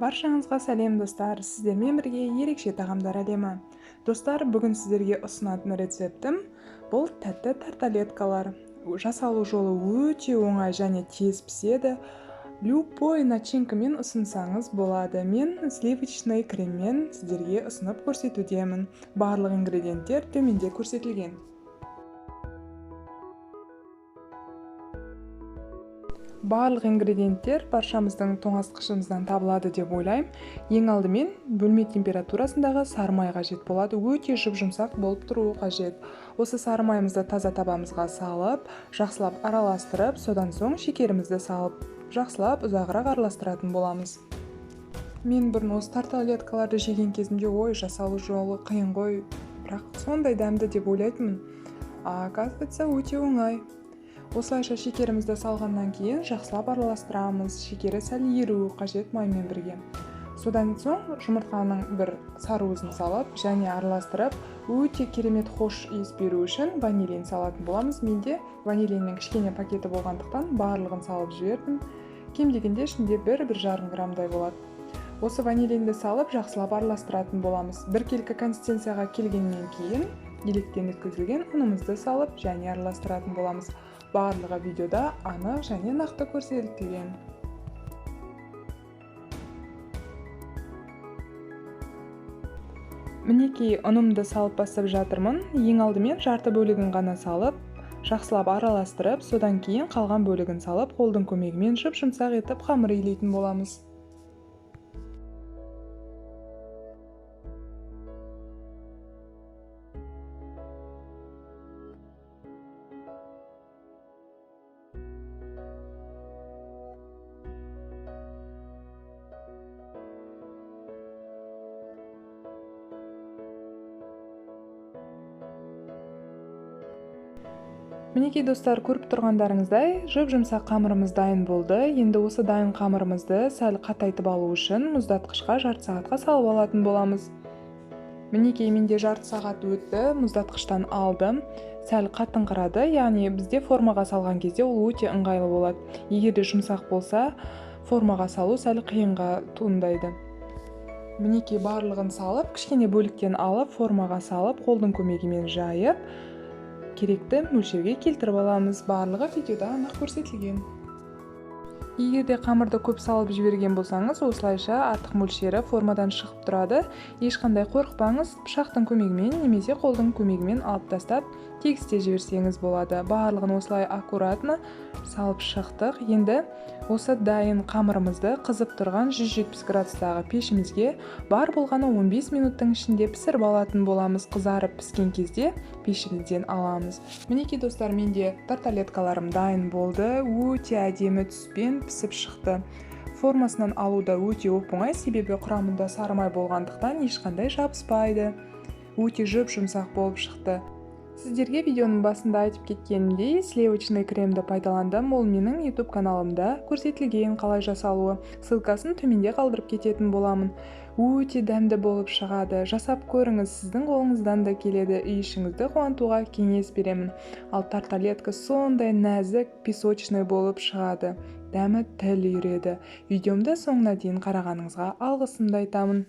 Баршаңызға сәлем достар, сіздермен бірге ерекше тағамдар әлемі. Достар, бүгін сіздерге ұсынатын рецептім бұл тәтті тарталеткалар. Жасалу жолы өте оңай және тез піседі. Любой начинкамен ұсынсаңыз болады. Мен сливочный креммен сіздерге ұсынып көрсетудемін. Барлық ингредиенттер төменде көрсетілген. Барлық ингредиенттер баршамыздың тоңазытқышымыздан табылады деп ойлаймын. Ең алдымен бөлме температурасындағы сары май қажет болады. Өте жұп-жұмсақ болып тұруы қажет. Осы сары майымызды таза табамызға салып, жақсылап араластырып, содан соң шекерімізді салып, жақсылап ұзағырақ араластыратын боламыз. Мен бұрын осы тарталеткаларды жеген кезімде жасалу жолы қиын ғой, бірақ сондай дәмді деп ойлайтынмын. Оказывается, өте оңай. Осылайша шекерімізді салғаннан кейін жақсылап араластырамыз. Шекері сәл еруі қажет маймен бірге. Содан соң жұмыртқаның бір саруызын салып және араластырып, өте керемет хош иіс беру үшін ванилин салатын боламыз. Менде ванилиннің кішкене пакеті болғандықтан барлығын салып жібердім. Кем дегенде ішінде 1-1,5 граммдай болады. Осы ванилинді салып жақсылап араластыратын боламыз. Біркелкі консистенцияға келгеннен кейін електен өткізілген ұнымызды салып және араластыратын боламыз. Барлығы видеода анық және нақты көрсетілген. Мінекей ұнымды салып бастап жатырмын. Ең алдымен жарты бөлігін ғана салып, жақсылап араластырып, содан кейін қалған бөлігін салып, қолдың көмегімен жұп-жұмсақ етіп қамыр илейтін боламыз. Мінекей достар, көріп тұрғандарыңыздай, жұп-жұмсақ қамырымыз дайын болды. Енді осы дайын қамырымызды сәл қатайтып алу үшін мұздатқышқа жарты сағатқа салып алатын боламыз. Мінекей менде жарты сағат өтті, мұздатқыштан алдым. Сәл қатыңқырады, яғни бізде формаға салған кезде ол өте ыңғайлы болады. Егер де жұмсақ болса, формаға салу сәл қиынға туындайды. Мінекей барлығын салып, кішкене бөліктен алып, формаға салып, қолдың көмегімен жайып, керекті мөлшерге келтіріп аламыз. Барлығы видеода анық көрсетілген. Егер де қамырды көп салып жіберген болсаңыз, осылайша артық мөлшері формадан шығып тұрады. Ешқандай қорықпаңыз, пышақтың көмегімен немесе қолдың көмегімен алып тастап, тегісте жіберсеңіз болады. Барлығын осылай аккуратно салып шықтық. Енді осы дайын қамырымызды қызып тұрған 170 градустағы пешімізге бар болғаны 15 минуттың ішінде пісіріп алатын боламыз. Қызарып піскен кезде пешімізден аламыз. Мінекей достар, менде тарталеткаларым дайын болды. Өте әдемі түспен пісіп шықты. Формасынан алуда өте оп-оңай, себебі құрамында сары май болғандықтан ешқандай жабыспайды. Өте жұп-жұмсақ болып шықты. Сіздерге видеоның басында айтып кеткенімдей, сливочный кремді пайдаландым. Ол менің YouTube каналымда көрсетілген қалай жасалуы. Ссылкасын төменде қалдырып кететін боламын. Өте дәмді болып шығады. Жасап көріңіз, сіздің қолыңыздан да келеді. Үй ішіңізді қуантуға кеңес беремін. Ал тарталетка сондай нәзік, песочный болып шығады. Дәмі тіл үйреді. Видеомды соңына дейін қарағаныңызға алғысымды айтамын.